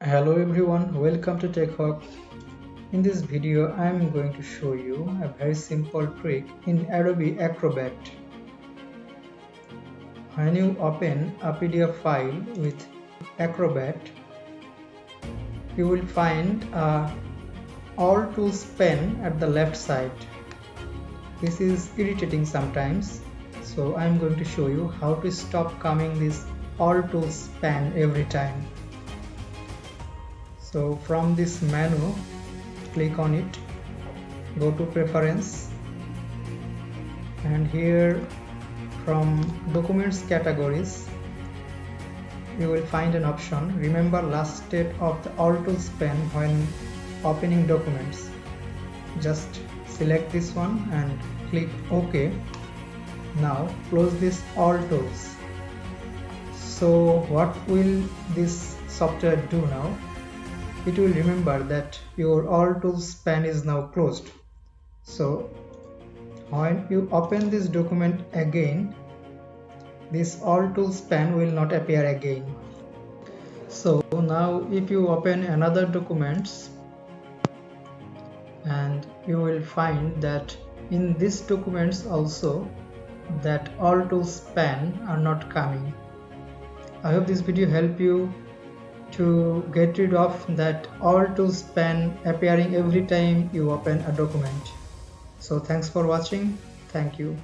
Hello everyone, welcome to Tech Hawk. In this video, I am going to show you a very simple trick in Adobe Acrobat. When you open a PDF file with Acrobat, you will find a All Tools pen at the left side. This is irritating sometimes, so I am going to show you how to stop coming this All Tools pen every time. So from this menu, click on it, go to preference, and here from documents categories you will find an option remember last state of the All Tools pen when opening documents. Just select this one and click OK. Now close this All Tools. So what will this software do now? It will remember that your All Tools pen is now closed. So when you open this document again, this All Tools pen will not appear again. So now if you open another documents, and you will find that in this documents also that All Tools pen are not coming. I hope this video helped you to get rid of that All Tools pen appearing every time you open a document. So thanks for watching. Thank you.